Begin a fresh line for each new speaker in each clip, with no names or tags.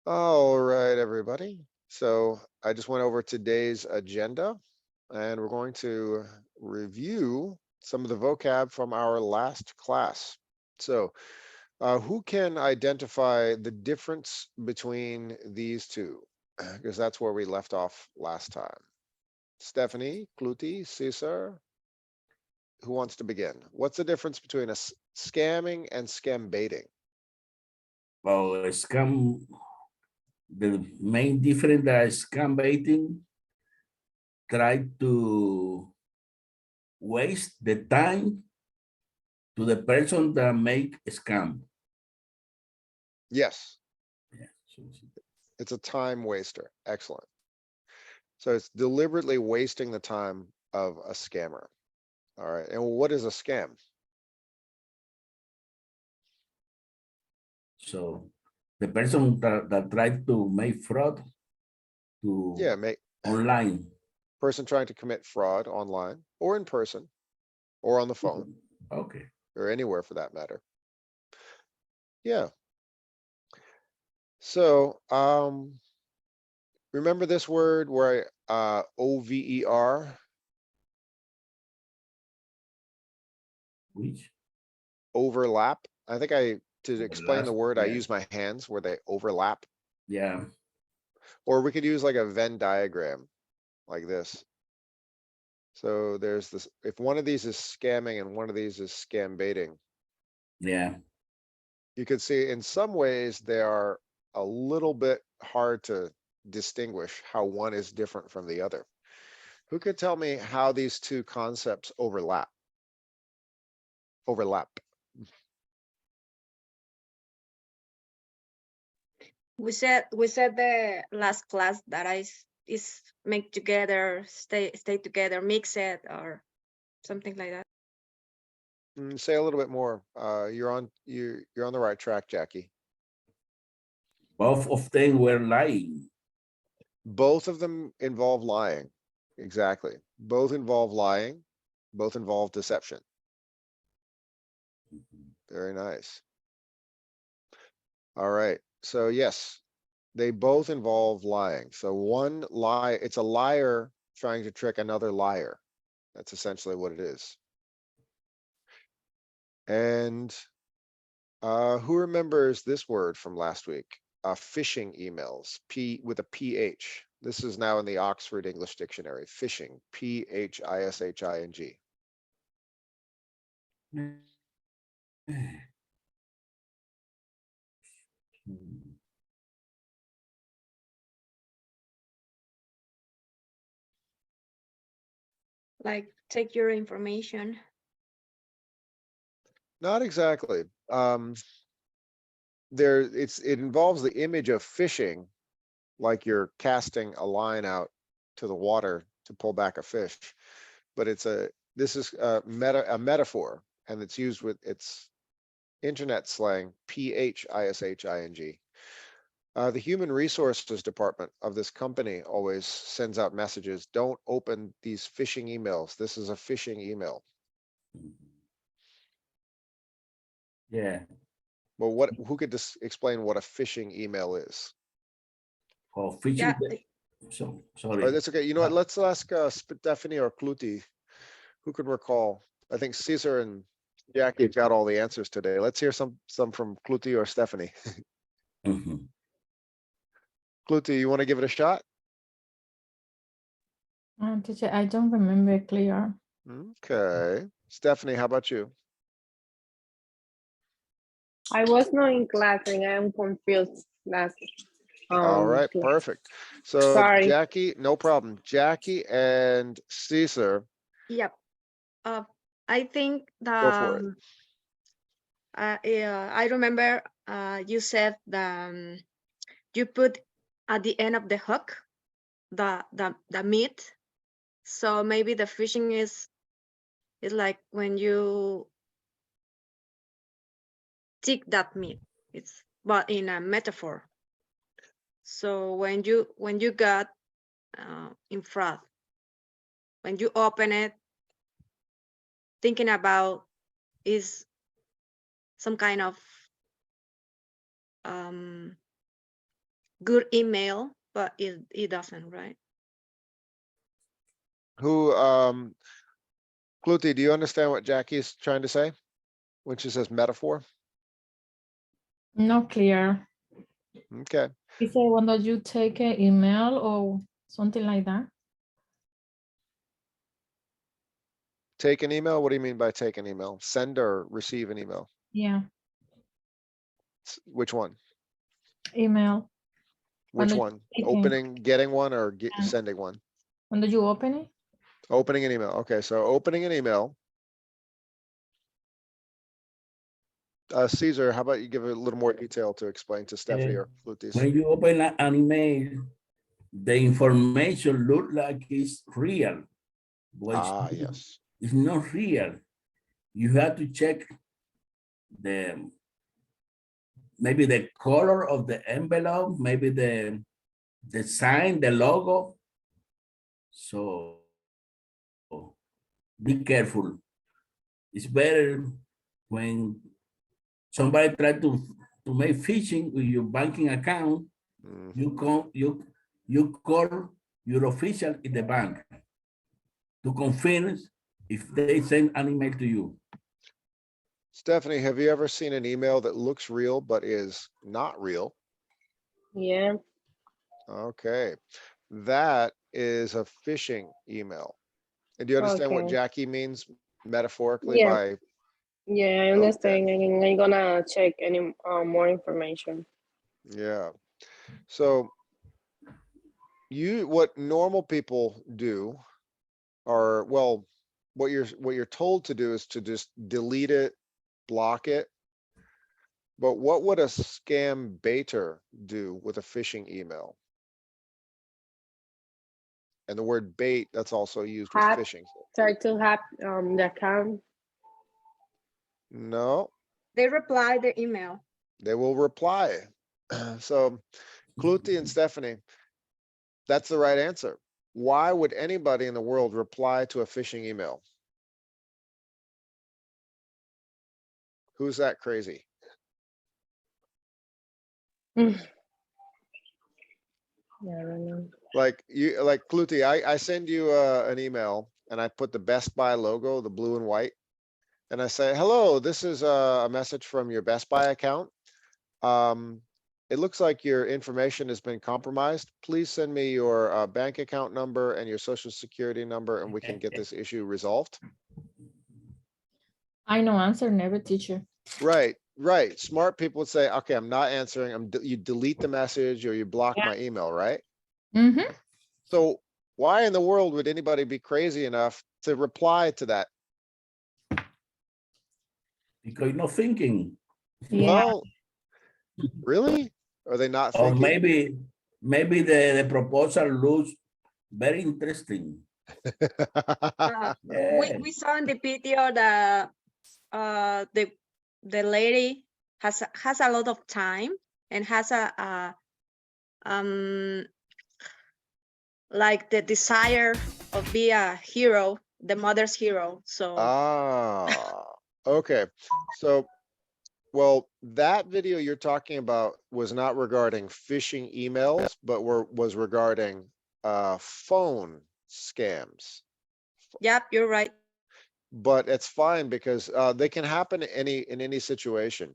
All right, everybody. So I just went over today's agenda and we're going to review some of the vocab from our last class. So who can identify the difference between these two? Because that's where we left off last time. Stephanie, Cluti, Cesar, who wants to begin? What's the difference between a scamming and scam baiting?
Well, scam, the main difference that scam baiting try to waste the time to the person that make a scam.
Yes,
Yeah.
it's a time waster. Excellent. So it's deliberately wasting the time of a scammer. All right. And what is a scam?
So the person that tried to make fraud to
Yeah,
online.
person trying to commit fraud online or in person or on the phone
Okay.
or anywhere for that matter. Yeah. So remember this word where over,
Which?
overlap. I think to explain the
Last,
word, I
yeah.
use my hands where they overlap.
Yeah.
Or we could use like a Venn diagram like this. So there's this, if one of these is scamming and one of these is scam baiting,
Yeah.
you could see in some ways they are a little bit hard to distinguish how one is different from the other. Who could tell me how these two concepts overlap? Overlap.
We said the last class that is make together, stay together, mix it or something like that.
Say a little bit more. You're on the right track, Jackie.
Both of them were lying.
Both of them involve lying. Exactly. Both involve lying. Both involve deception. Very nice. All right. So yes, they both involve lying. So one lie, it's a liar trying to trick another liar. That's essentially what it is. And who remembers this word from last week? Phishing emails, with a PH. This is now in the Oxford English Dictionary. Phishing, PHISHING.
Like take your information.
Not exactly. It involves the image of fishing, like you're casting a line out to the water to pull back a fish. But this is a metaphor, and it's used with its internet slang, PHISHING. The human resources department of this company always sends out messages. Don't open these phishing emails. This is a phishing email.
Yeah.
Well, who could explain what a phishing email is?
Oh, phishing.
Yeah,
So
Or
sorry.
that's okay. You know what? Let's ask Stephanie or Cluti, who can recall. I think Caesar and Jackie got all the answers today. Let's hear some from Cluti or Stephanie.
Mhm.
Cluti, you want to give it a shot?
Teacher, I don't remember clear.
Okay. Stephanie, how about you?
I was not in class and I'm confused last.
All right,
class.
perfect. So
Sorry.
Jackie, no problem. Jackie and Caesar,
yep. I think
go for it.
yeah, I remember you said you put at the end of the hook the meat. So maybe the fishing is like when you take that meat. It's but in a metaphor. So when you got in front, when you open it, thinking about is some kind of good email, but it doesn't, right?
Who, Cluty, do you understand what Jackie's trying to say when she says metaphor?
Not clear.
Okay,
He said when do you take an email or something like that?
take an email. What do you mean by take an email? Send or receive an email?
Yeah,
Which one?
email.
Which
When
one?
take it.
Opening, getting one, or
Yeah.
sending one?
When do you open it?
Opening an email. Okay, so opening an email. Caesar, how about you give a little more detail to explain to Stephanie or Lutis?
When you open an email, the information look like it's real, but
Ah, yes.
it's not real. You have to check maybe the color of the envelope, maybe the sign, the logo. So be careful. It's better when somebody try to make phishing with your banking account,
Mhm.
you call your official in the bank to confirm if they send an email to you.
Stephanie, have you ever seen an email that looks real but is not real?
Yeah.
Okay, that is a phishing email. And do you understand what
Okay.
Jackie means metaphorically
Yeah.
by,
Yeah, I understand. And I'm gonna check any more information.
yeah. So what normal people do are, well, what you're told to do is to just delete it, block it. But what would a scam baiter do with a phishing email? And the word bait, that's also used with
Hack.
phishing.
Try to hack the account.
No,
They reply the email.
they will reply. So Cluti and Stephanie, that's the right answer. Why would anybody in the world reply to a phishing email? Who's that crazy?
Yeah, I don't know.
Like Cluti, I send you an email and I put the Best Buy logo, the blue and white. And I say, hello, this is a message from your Best Buy account. It looks like your information has been compromised. Please send me your bank account number and your social security number, and we can get this issue resolved.
I know answer, never teacher.
Right, right. Smart people would say, okay, I'm not answering. You delete the message or you block
Yeah.
my email, right?
Mm-hmm.
So why in the world would anybody be crazy enough to reply to that?
Because you're not thinking.
Yeah.
Well, really? Are they not
Or
thinking?
maybe the proposal looks very interesting. Yeah.
We saw in the video that the lady has a lot of time and has like the desire of be a hero, the mother's hero. So
Ah, okay. So, well, that video you're talking about was not regarding phishing emails, but was regarding phone scams.
yep, you're right.
But it's fine because they can happen in any situation.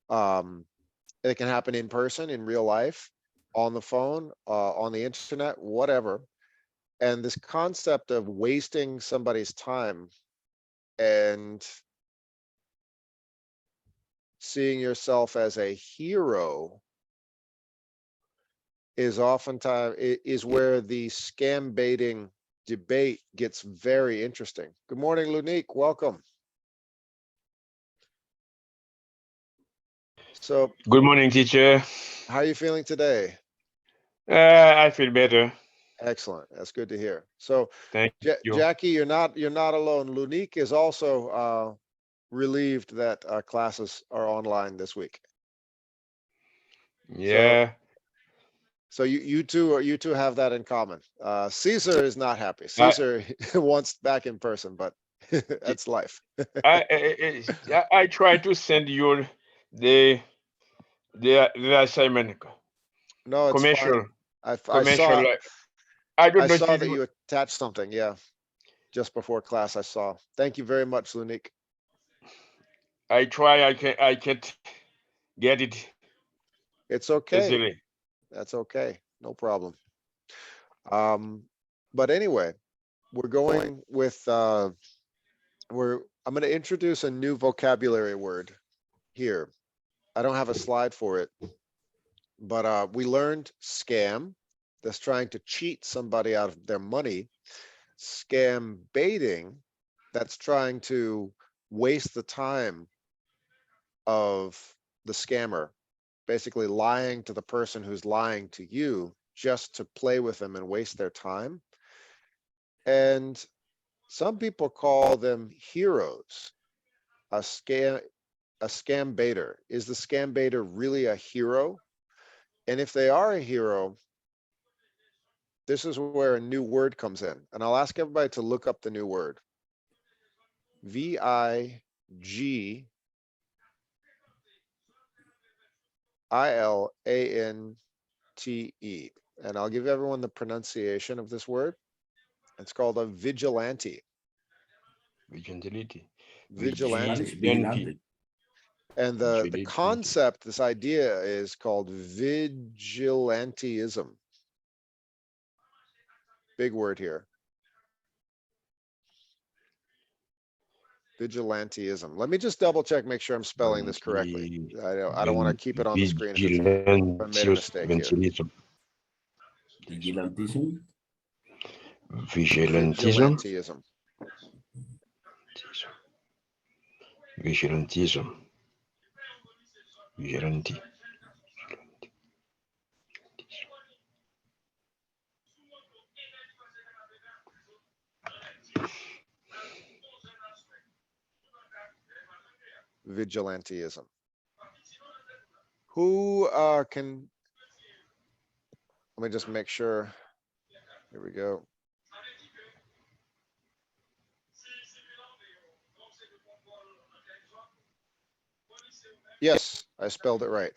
It can happen in person, in real life, on the phone, on the internet, whatever. And this concept of wasting somebody's time and seeing yourself as a hero is oftentimes is where the scam baiting debate gets very interesting. Good morning, Lunique. Welcome. So,
Good morning, teacher.
how are you feeling today?
I feel better.
Excellent. That's good to hear. So,
Thank you.
Jackie, you're not alone. Lunique is also relieved that classes are online this week.
Yeah.
So you two have that in common. Caesar is not happy. Caesar wants back in person, but that's life.
I try to send you the assignment.
No, it's
commercial,
fine. I
commercial.
saw,
I don't
I
know.
saw that you attached something, yeah. Just before class, I saw. Thank you very much, Lunik.
I try. I can't get it
It's okay.
easily.
That's okay. No problem. But anyway, we're going with, I'm going to introduce a new vocabulary word here. I don't have a slide for it, but we learned scam. That's trying to cheat somebody out of their money. Scam baiting. That's trying to waste the time of the scammer, basically lying to the person who's lying to you just to play with them and waste their time. And some people call them heroes. A scam baiter. Is the scam baiter really a hero? And if they are a hero, this is where a new word comes in. And I'll ask everybody to look up the new word. VIGILANTE. And I'll give everyone the pronunciation of this word. It's called a vigilante.
Vigilante.
Vigilante.
Spanish, vigilante.
And the
Vigilante.
concept, this idea is called vigilantism. Big word here. Vigilantism. Let me just double check, make sure I'm spelling this correctly. I don't want to keep it on the screen if I made a mistake here.
Vigilantism.
Vigilantism.
Vigilantism.
Vigilantism.
Vigilantism. Vigilante.
Vigilantism. Who can, let me just make sure. Here we go. Yes, I spelled it right.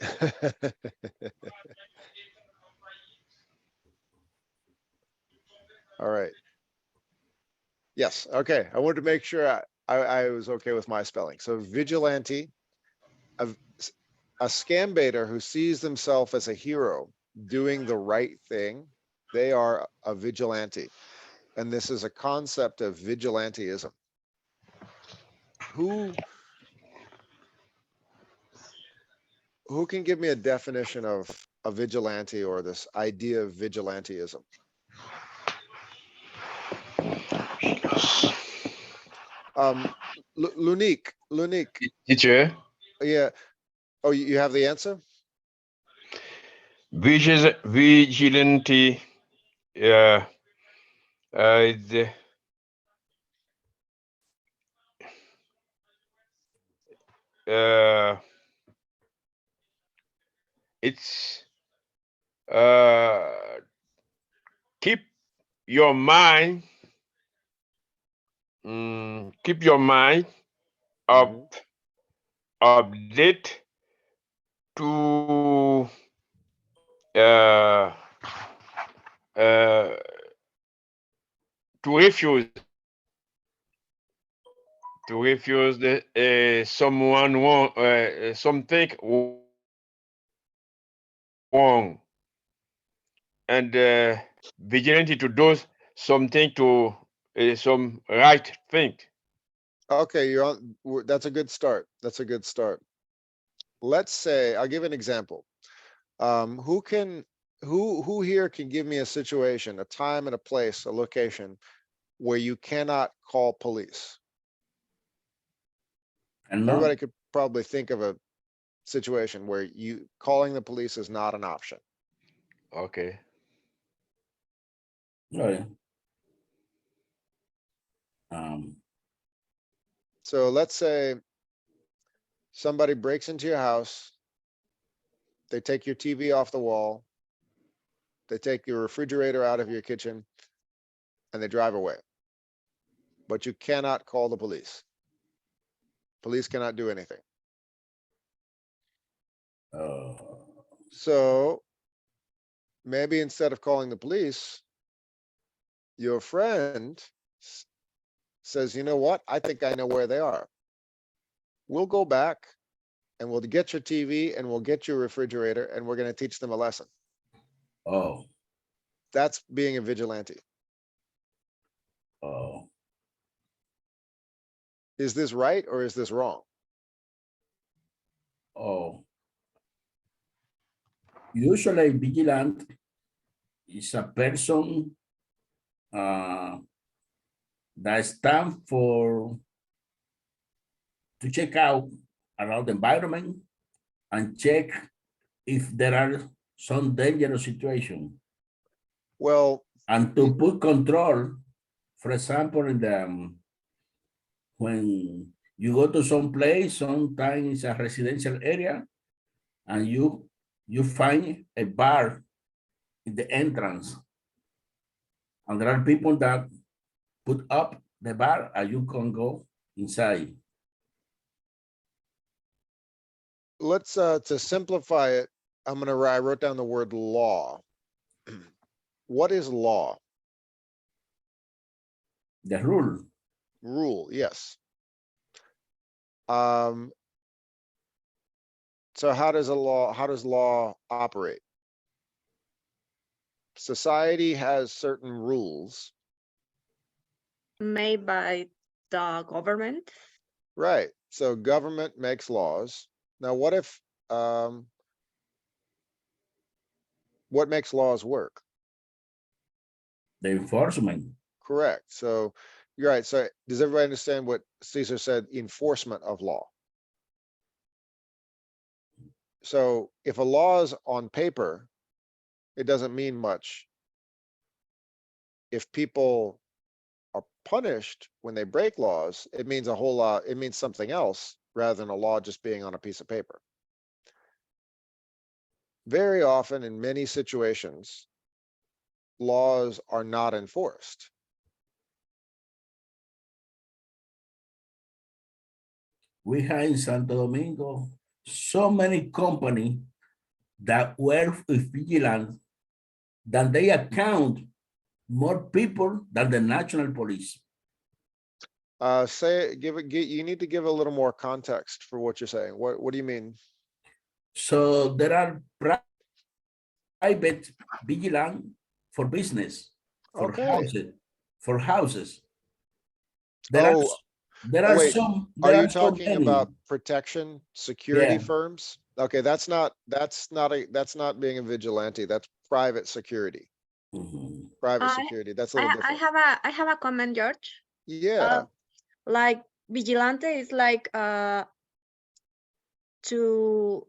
All right. Yes, okay. I wanted to make sure I was okay with my spelling. So vigilante, a scam baiter who sees themselves as a hero doing the right thing, they are a vigilante. And this is a concept of vigilantism. Who can give me a definition of a vigilante or this idea of vigilantism? Lunik,
Teacher.
yeah. Oh, you have the answer?
Vigilante. The, it's keep your mind update to refuse the someone something wrong, and vigilante to do something to some right thing.
Okay, you're on. That's a good start. That's a good start. Let's say, I'll give an example. Who here can give me a situation, a time and a place, a location where you cannot call police?
And
Everybody could probably think of a situation where calling the police is not an option.
Okay.
right.
So let's say somebody breaks into your house. They take your TV off the wall. They take your refrigerator out of your kitchen and they drive away. But you cannot call the police. Police cannot do anything. So maybe instead of calling the police, your friend says, you know what? I think I know where they are. We'll go back and we'll get your TV and we'll get your refrigerator and we're going to teach them a lesson.
Oh,
That's being a vigilante.
oh.
Is this right or is this wrong?
Oh. Usually vigilant is a person that stands for to check out around the environment and check if there are some dangerous situations
Well,
and to put control. For example, in the when you go to some place, sometimes it's a residential area, and you find a bar in the entrance, and there are people that put up the bar, and you can go inside.
let's to simplify it, I wrote down the word law. What is law?
The rule.
Rule, yes. So how does law operate? Society has certain rules,
Made by the government.
right? So government makes laws. Now, what if, what makes laws work?
The enforcement.
Correct. So you're right. So does everybody understand what Caesar said? Enforcement of law. So if a law is on paper, it doesn't mean much. If people are punished when they break laws, it means a whole lot. It means something else rather than a law just being on a piece of paper. Very often in many situations, laws are not enforced.
We have in Santo Domingo so many companies that were vigilant that they account more people than the national police.
You need to give a little more context for what you're saying. What do you mean?
So there are private vigilant for business, for
Okay.
houses.
Oh, wait,
Some.
are
There
you
are so
talking
many.
about protection, security
Yeah.
firms? Okay, that's not being a vigilante. That's private security.
Mhm.
Private
I-
security. That's a little different.
I have a comment, George.
Yeah,
Like vigilante is like to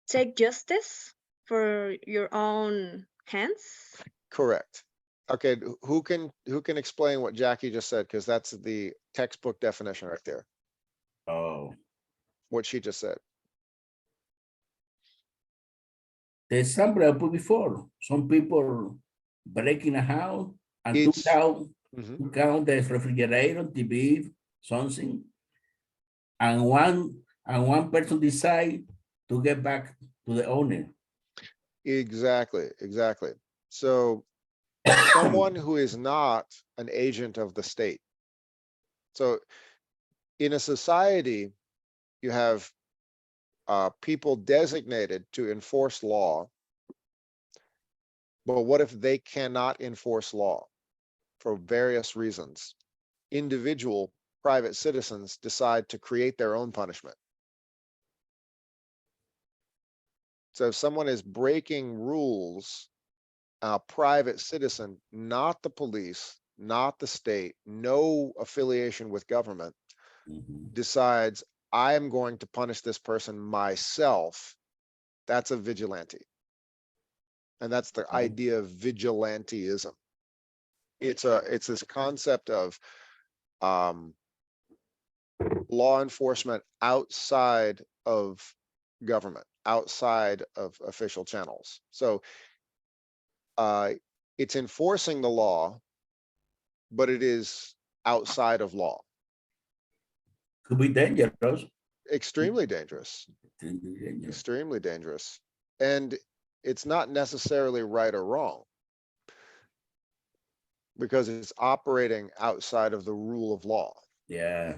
take justice for your own hands.
correct. Okay, who can explain what Jackie just said? Because that's the textbook definition right there,
Oh,
what she just said.
the example I put before, some people break in a house and took
It's-
out,
Mhm.
took out the refrigerator, TV, something, and one person decide to get back to the owner.
Exactly, exactly. So someone who is not an agent of the state. So in a society, you have people designated to enforce law. But what if they cannot enforce law for various reasons? Individual private citizens decide to create their own punishment. So if someone is breaking rules, a private citizen, not the police, not the state, no affiliation with government,
Mhm.
decides I am going to punish this person myself, that's a vigilante. And that's the idea of vigilantism. It's this concept of law enforcement outside of government, outside of official channels. So it's enforcing the law, but it is outside of law.
Could be dangerous.
Extremely dangerous.
Extremely dangerous.
Extremely dangerous. And it's not necessarily right or wrong, because it's operating outside of the rule of law.
Yeah.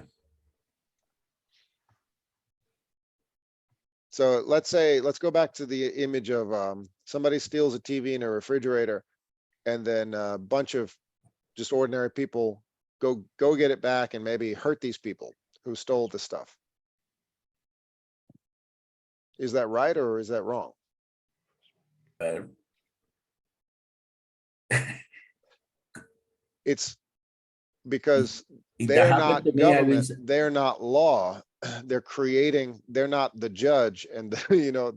So let's go back to the image of somebody steals a TV and a refrigerator, and then a bunch of just ordinary people go get it back and maybe hurt these people who stole the stuff. Is that right or is that wrong?
Well,
It's because
if that
they're
happened
not
to me, I will
government,
say,
they're not law. They're not the judge, and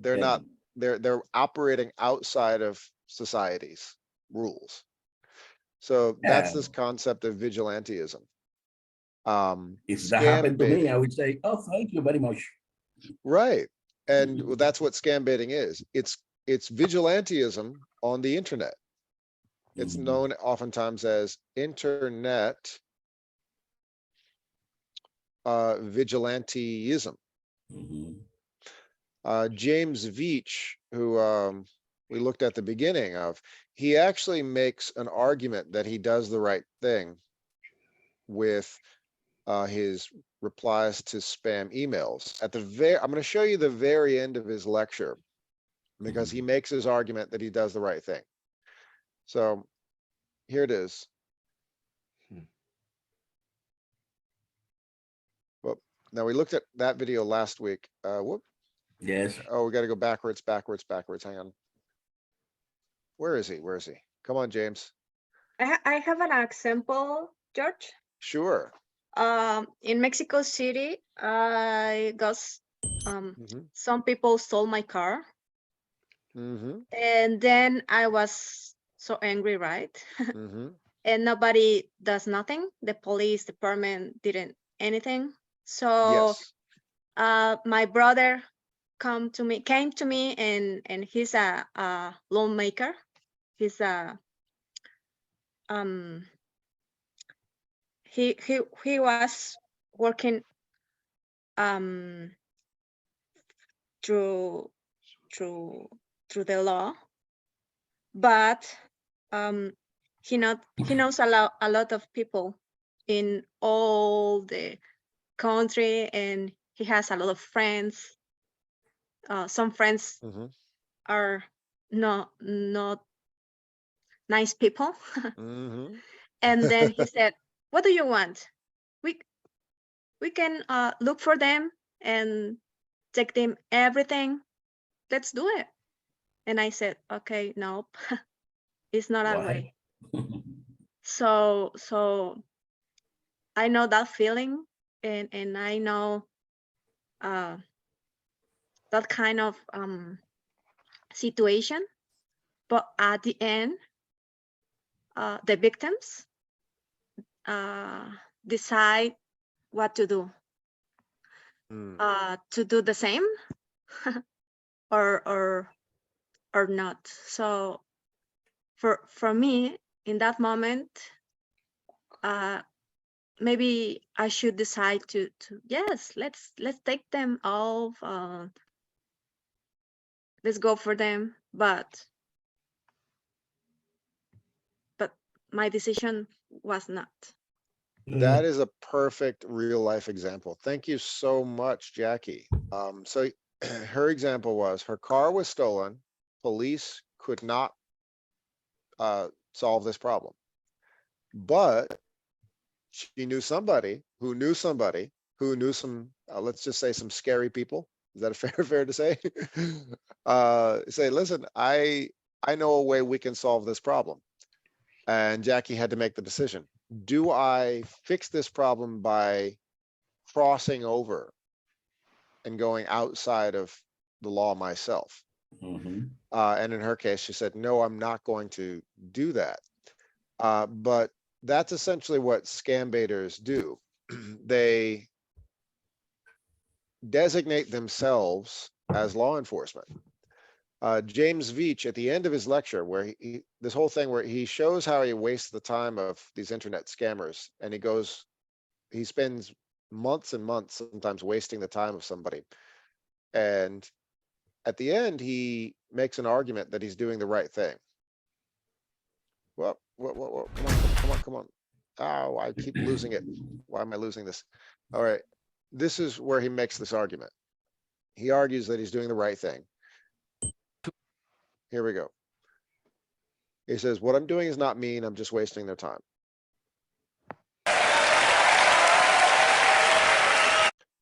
they're
yeah,
not, they're operating outside of society's rules. So that's
yeah,
this concept of vigilantism.
if that
Scam
happened to me,
baiting,
I would say, oh, thank you very much.
right? And that's what scam baiting is. It's vigilantism on the internet. It's
Mhm,
known oftentimes as internet vigilantism.
mhm,
James Veitch, who we looked at the beginning of, he actually makes an argument that he does the right thing with his replies to spam emails. At the I'm going to show you the very end of his lecture, because he makes his argument that he does the right thing. So here it is. Well, now we looked at that video last week. Whoop.
yes.
Oh, we got to go backwards. Hang on. Where is he? Come on, James.
I have an example, George.
Sure.
In Mexico City, I got
Mm-hmm.
some people stole my car,
Mm-hmm.
and then I was so angry, right?
Mm-hmm.
And nobody does nothing. The police department didn't anything. So
Yes.
my brother came to me, and he's a loan maker. He's a he was working through the law, but he knows a lot of people in all the country, and he has a lot of friends. Some friends
Mm-hmm.
are not nice people.
Mm-hmm.
And then he said, what do you want? We can look for them and take them everything. Let's do it. And I said, okay, nope, it's not that way.
Why?
So I know that feeling, and I know that kind of situation. But at the end, the victims decide what to do. To do the same or not. So for me, in that moment, maybe I should decide to yes, let's take them off. Let's go for them. But my decision was not.
That is a perfect real life example. Thank you so much, Jackie. So her example was her car was stolen. Police could not solve this problem, but she knew somebody who knew somebody who knew some, let's just say some scary people. Is that fair to say? Say, listen, I know a way we can solve this problem. And Jackie had to make the decision. Do I fix this problem by crossing over and going outside of the law myself?
Mhm.
And in her case, she said, no, I'm not going to do that. But that's essentially what scam baiters do. They designate themselves as law enforcement. James Veitch, at the end of his lecture, where this whole thing where he shows how he wastes the time of these internet scammers, and he spends months and months sometimes wasting the time of somebody. And at the end, he makes an argument that he's doing the right thing. Well, come on, come on. Oh, I keep losing it. Why am I losing this? All right, this is where he makes this argument. He argues that he's doing the right thing. Here we go. He says, what I'm doing is not mean, I'm just wasting their time.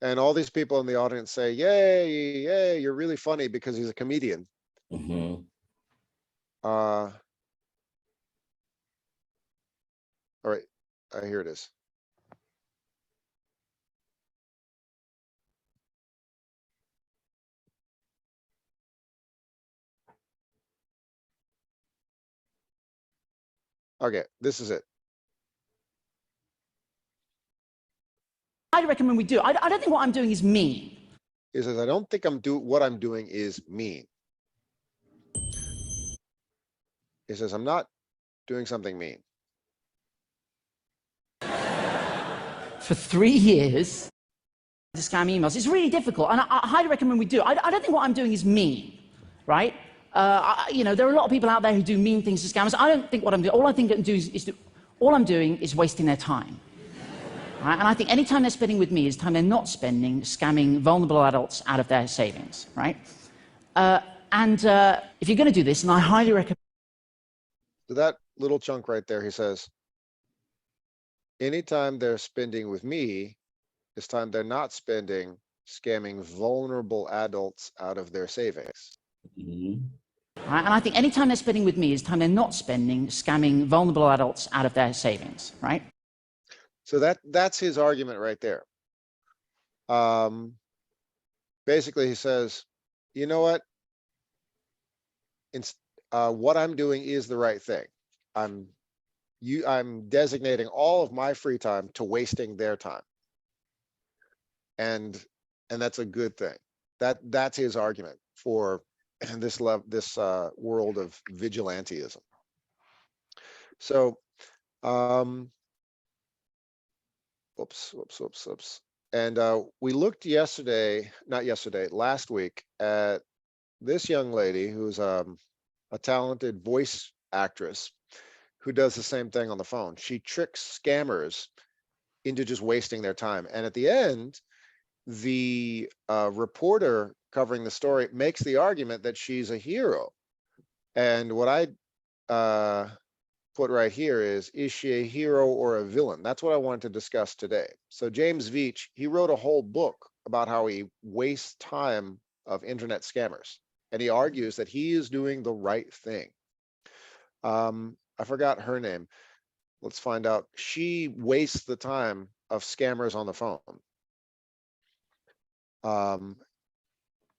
And all these people in the audience say, yay, yay, you're really funny, because he's a comedian.
Mhm.
All right, here it is. Okay, this is it.
I'd recommend we do. I don't think what I'm doing is mean.
He says, I don't think what I'm doing is mean. He says, I'm not doing something mean.
For 3 years, to scam emails. It's really difficult, and I highly recommend we do. I don't think what I'm doing is mean, right? You know, there are a lot of people out there who do mean things to scammers. I don't think what I'm doing. All I think I can do all I'm doing is wasting their time. Right? And I think any time they're spending with me is time they're not spending scamming vulnerable adults out of their savings, right? If you're going to do this, and I highly recommend.
So that little chunk right there, he says, anytime they're spending with me is time they're not spending scamming vulnerable adults out of their savings.
Mhm.
Right? And I think any time they're spending with me is time they're not spending scamming vulnerable adults out of their savings, right?
So that's his argument right there. Basically, he says, you know what? What I'm doing is the right thing. I'm designating all of my free time to wasting their time. And that's a good thing. That's his argument for this world of vigilantism. So, oops. And we looked last week at this young lady who's a talented voice actress who does the same thing on the phone. She tricks scammers into just wasting their time. And at the end, the reporter covering the story makes the argument that she's a hero. And what I put right here is she a hero or a villain? That's what I wanted to discuss today. So James Veach, he wrote a whole book about how he wastes time of internet scammers. And he argues that he is doing the right thing. I forgot her name. Let's find out. She wastes the time of scammers on the phone.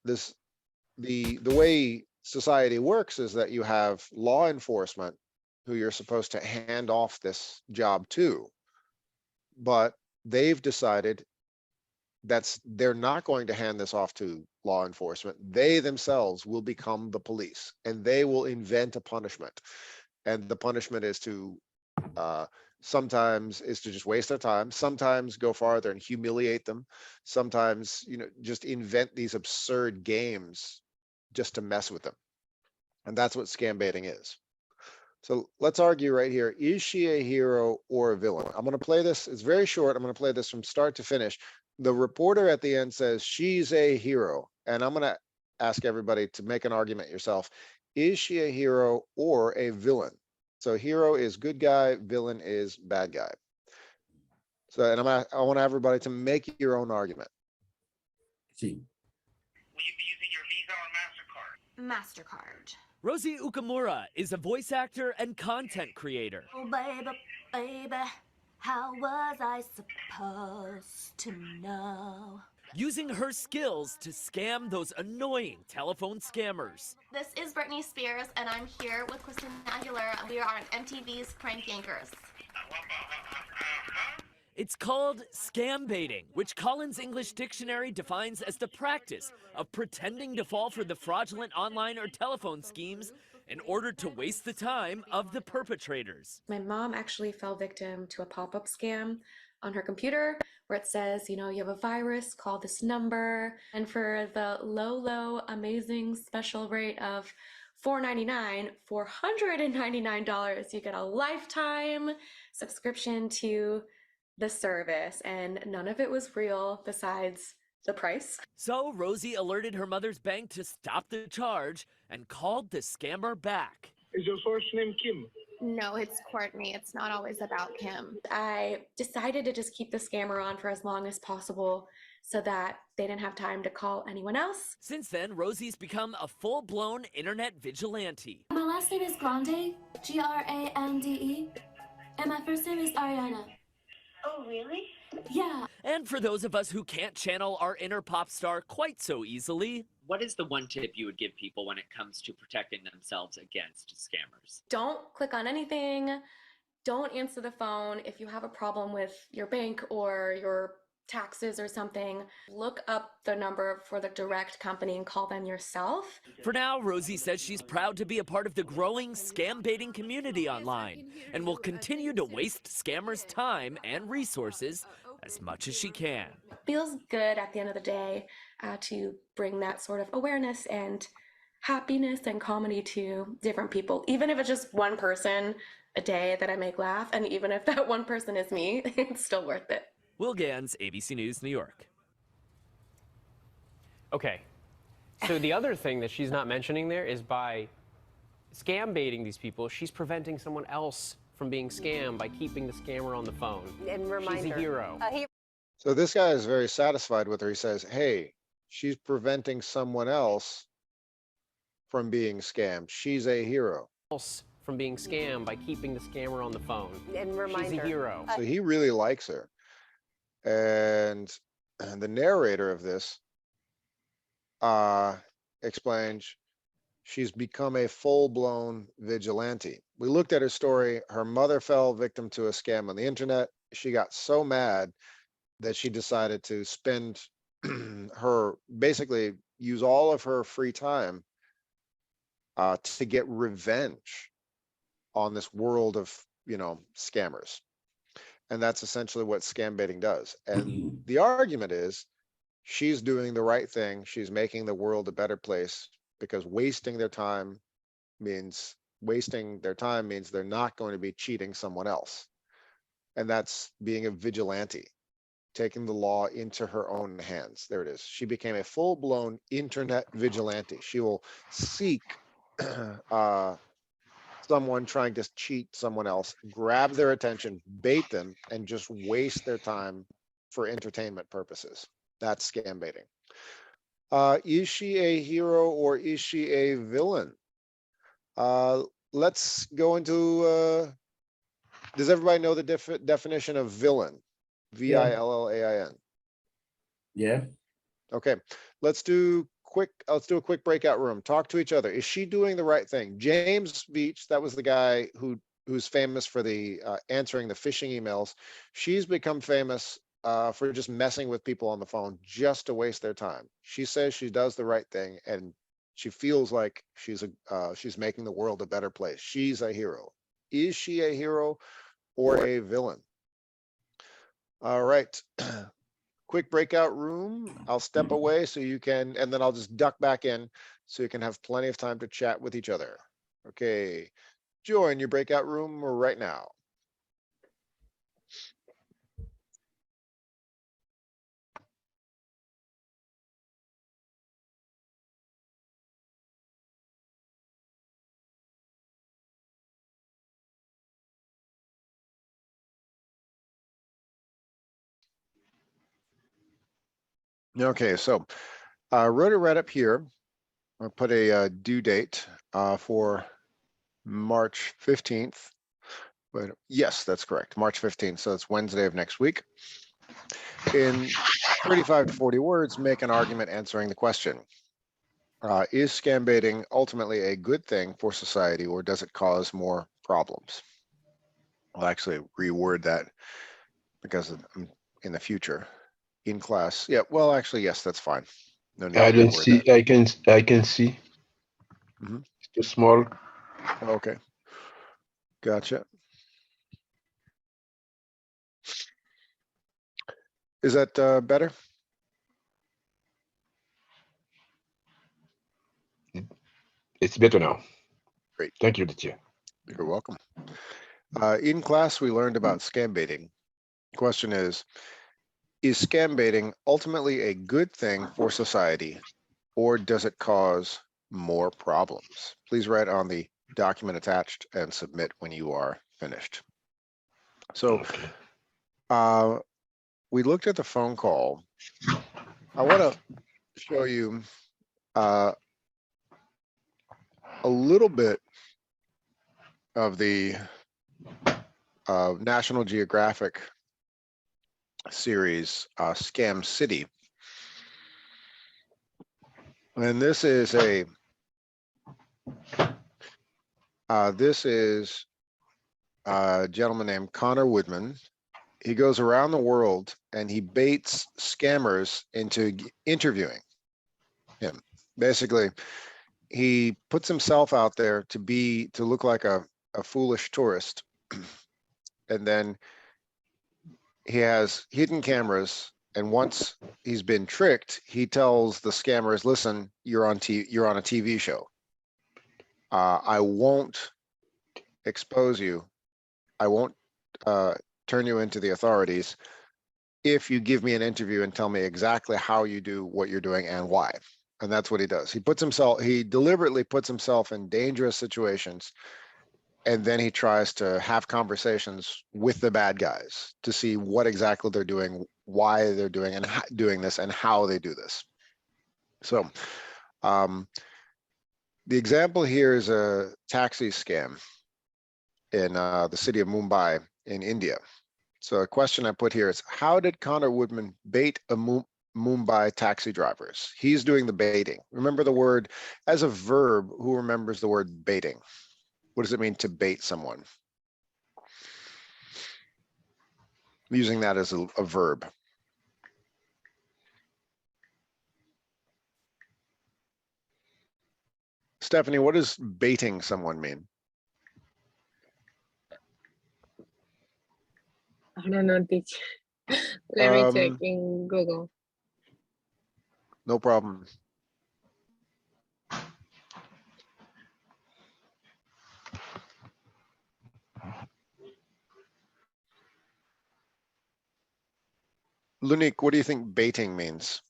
The way society works is that you have law enforcement who you're supposed to hand off this job to, but they've decided they're not going to hand this off to law enforcement. They themselves will become the police, and they will invent a punishment. And the punishment is to sometimes is to just waste their time, sometimes go farther and humiliate them, sometimes, just invent these absurd games just to mess with them. And that's what scam baiting is. So let's argue right here. Is she a hero or a villain? I'm going to play this. It's very short. I'm going to play this from start to finish. The reporter at the end says she's a hero. And I'm going to ask everybody to make an argument yourself. Is she a hero or a villain? So hero is good guy, villain is bad guy. So, and I want everybody to make your own argument.
Sí.
Will you be using your Visa or MasterCard?
MasterCard.
Rosie Ukamura is a voice actor and content creator.
Oh, baby, how was I supposed to know?
Using her skills to scam those annoying telephone scammers.
This is Britney Spears, and I'm here with Christina Aguilera, and we are on MTV's Prank Yankers.
It's called scam baiting, which Collins English Dictionary defines as the practice of pretending to fall for the fraudulent online or telephone schemes in order to waste the time of the perpetrators.
My mom actually fell victim to a pop-up scam on her computer where it says, you know, you have a virus, call this number. And for the low, amazing special rate of $4.99, $499, you get a lifetime subscription to the service. And none of it was real besides the price.
So Rosie alerted her mother's bank to stop the charge and called the scammer back.
Is your first name Kim?
No, it's Courtney. It's not always about Kim.
I decided to just keep the scammer on for as long as possible so that they didn't have time to call anyone else.
Since then, Rosie's become a full-blown internet vigilante.
My last name is Grande, Grande, and my first name is Ariana.
Oh, really?
Yeah.
And for those of us who can't channel our inner pop star quite so easily,
what is the one tip you would give people when it comes to protecting themselves against scammers?
Don't click on anything. Don't answer the phone. If you have a problem with your bank or your taxes or something, look up the number for the direct company and call them yourself.
For now, Rosie says she's proud to be a part of the growing scam baiting community online and will continue to waste scammers' time and resources as much as she can.
Feels good at the end of the day to bring that sort of awareness and happiness and comedy to different people, even if it's just one person a day that I make laugh, and even if that one person is me, it's still worth it.
Will Gans, ABC News, New York.
Okay, so the other thing that she's not mentioning there is by scam baiting these people, she's preventing someone else from being scammed by keeping the scammer on the phone.
And reminder.
She's a hero.
So this guy is very satisfied with her. He says, hey, she's preventing someone else from being scammed. She's a hero.
From being scammed by keeping the scammer on the phone.
And reminder.
She's a hero.
So he really likes her. And the narrator of this explains she's become a full-blown vigilante. We looked at her story. Her mother fell victim to a scam on the internet. She got so mad that she decided to spend basically use all of her free time to get revenge on this world of, scammers. And that's essentially what scam baiting does. And the argument is she's doing the right thing. She's making the world a better place, because wasting their time means they're not going to be cheating someone else. And that's being a vigilante, taking the law into her own hands. There it is. She became a full-blown internet vigilante. She will seek someone trying to cheat someone else, grab their attention, bait them, and just waste their time for entertainment purposes. That's scam baiting. Is she a hero or is she a villain? Let's go into, does everybody know the definition of villain? V-I-L-L-A-I-N.
Yeah.
Okay, let's do a quick breakout room. Talk to each other. Is she doing the right thing? James Beach, that was the guy who's famous for the answering the phishing emails. She's become famous for just messing with people on the phone just to waste their time. She says she does the right thing, and she feels like she's making the world a better place. She's a hero. Is she a hero or a villain? All right. Quick breakout room. I'll step away so you can, and then I'll just duck back in so you can have plenty of time to chat with each other. Okay. Join your breakout room right now. Okay, so I wrote it right up here. I'll put a due date for March 15th. But yes, that's correct. March 15th. So it's Wednesday of next week. In 35 to 40 words, make an argument answering the question. Is scam baiting ultimately a good thing for society, or does it cause more problems? I'll actually reword that because in the future. In class. Yeah, well, actually, yes, that's fine. No need
I
to
don't
reword
see.
that.
I can see. It's too small.
Okay. Gotcha. Is that better?
It's better now.
Great.
Thank you, teacher.
You're welcome. In class, we learned about scam baiting. Question is scam baiting ultimately a good thing for society, or does it cause more problems? Please write on the document attached and submit when you are finished. So we looked at the phone call. I want to show you a little bit of the National Geographic series, Scam City. And this is a gentleman named Connor Woodman. He goes around the world and he baits scammers into interviewing him. Basically, he puts himself out there to look like a foolish tourist. And then he has hidden cameras. And once he's been tricked, he tells the scammers, listen, you're on a TV show. I won't expose you. I won't turn you into the authorities if you give me an interview and tell me exactly how you do what you're doing and why. And that's what he does. He deliberately puts himself in dangerous situations, and then he tries to have conversations with the bad guys to see what exactly they're doing, why they're doing this, and how they do this. So the example here is a taxi scam in the city of Mumbai in India. So a question I put here is, how did Connor Woodman bait a Mumbai taxi drivers? He's doing the baiting. Remember the word as a verb. Who remembers the word baiting? What does it mean to bait someone? Using that as a verb. Stephanie, what does baiting someone mean?
I don't know, teacher. Let me check in Google.
No problem. Lunik, what do you think baiting means?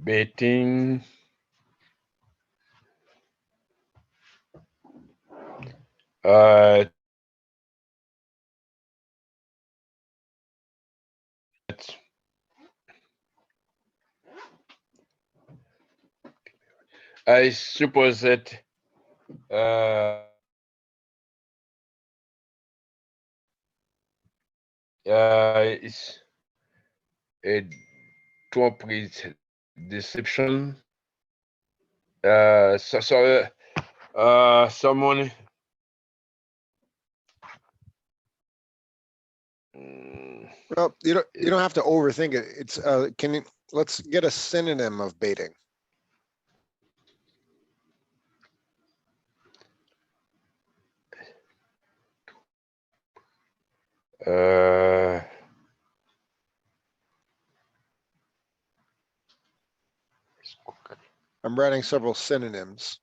Baiting. I suppose that it's a complete deception. Someone.
Well, you don't have to overthink it. It's let's get a synonym of baiting. I'm writing several synonyms.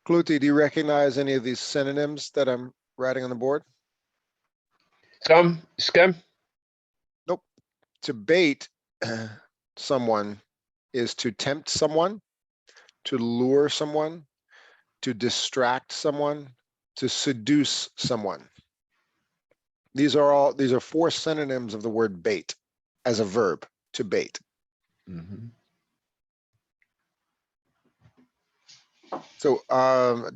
Kluti, do you recognize any of these synonyms that I'm writing on the board?
Scam?
Nope. To bait someone is to tempt someone, to lure someone, to distract someone, to seduce someone. These are four synonyms of the word bait as a verb, to bait.
Mm-hmm.
So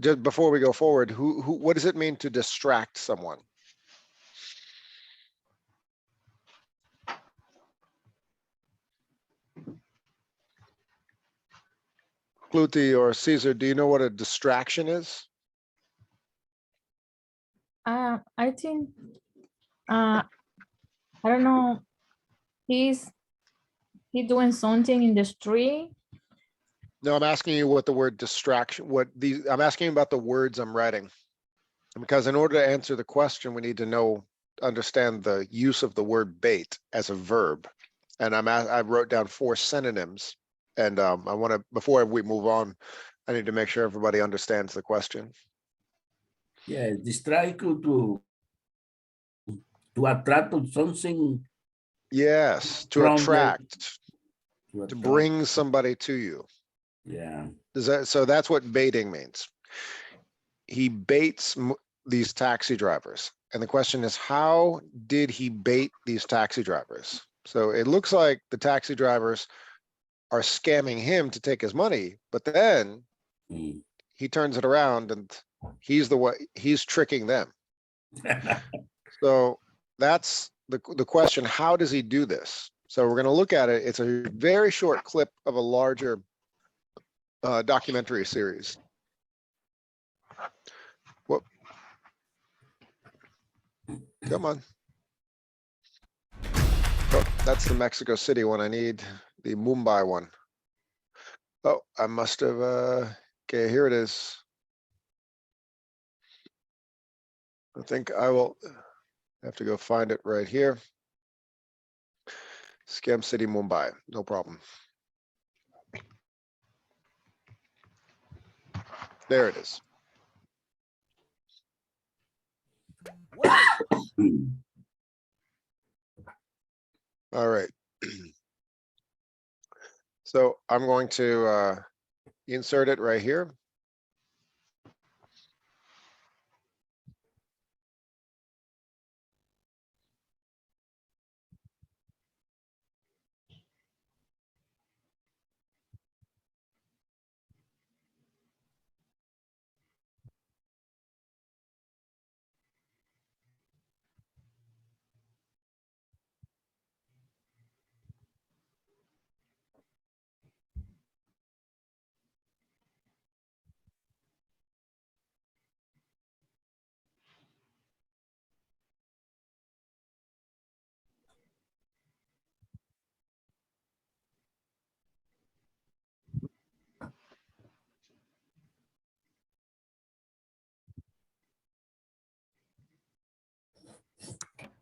just before we go forward, what does it mean to distract someone? Kluti or Caesar, do you know what a distraction is?
I think, I don't know, he doing something in the street.
No, I'm asking you what the word distraction, I'm asking you about the words I'm writing. Because in order to answer the question, we need to understand the use of the word bait as a verb. And I wrote down 4 synonyms. And I want to, before we move on, I need to make sure everybody understands the question.
Yeah, distract to attract to something.
Yes, to
From the-
attract, to
attract.
bring somebody to you.
Yeah.
So that's what baiting means. He baits these taxi drivers. And the question is, how did he bait these taxi drivers? So it looks like the taxi drivers are scamming him to take his money, but then he turns it around and he's tricking them. So that's the question. How does he do this? So we're going to look at it. It's a very short clip of a larger documentary series. Whoop. Come on. Oh, that's the Mexico City one. I need the Mumbai one. Oh, I must have, okay, here it is. I think I will have to go find it right here. Scam City, Mumbai, no problem. There it is. All right. So I'm going to insert it right here.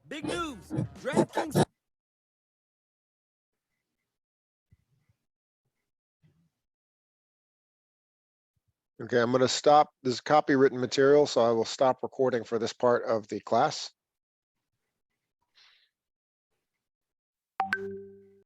Big news! DraftKings.
Okay, I'm going to stop this copywritten material, so I will stop recording for this part of the class.